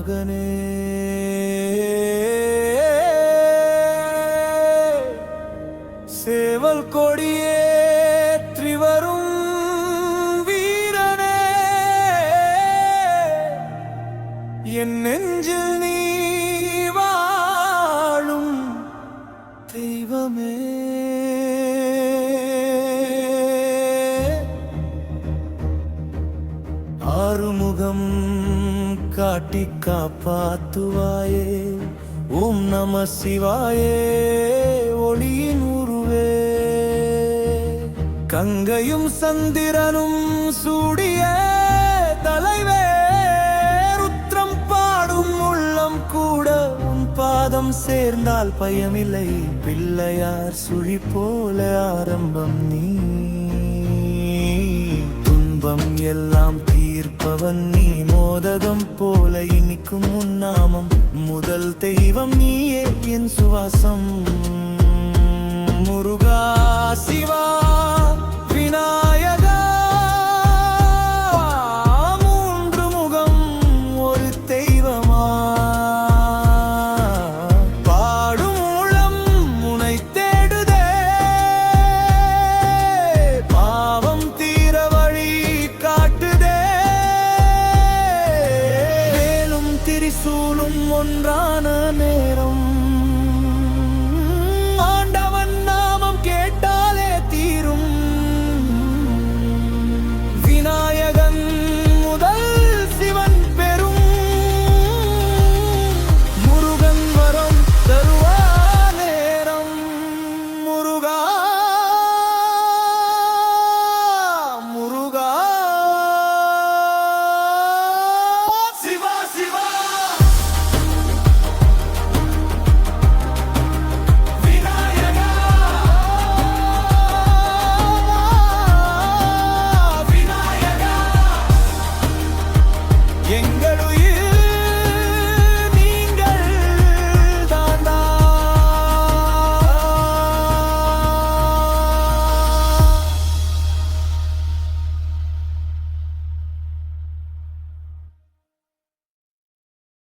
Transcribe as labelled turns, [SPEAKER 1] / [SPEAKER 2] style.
[SPEAKER 1] ஆறுமுகனே. சேவல் கொடியேற்றி வரும் வீரனே, என் நெஞ்சில் நீ வாழும் தெய்வமே. ஆறுமுகம் காட்டி காப்பாத்துவாயே, ஓம் நம சிவாயே ஒளியின் உருவே. கங்கையும் சந்திரனும் சூடிய தலைவே, ருத்ரம் பாடும் உள்ளம் கூட உன் பாதம் சேர்ந்தால் பயமில்லை. பிள்ளையார் சுழி போல ஆரம்பம் நீ, துன்பம் எல்லாம் தீர்ப்பவன் நீ. மோதகம் போல இனிக்கும் உன் நாமம், முதல் தெய்வம் நீயே என் சுவாசம். முருகா சிவா விநாயகா, மூன்று முகம் ஒரு தெய்வமா. பாடும் உளம் முனை தேடுதே, பாவம் தீர வழி காட்டுதே. வேலும் திரிசூலும் ஒன்றான நேரம்,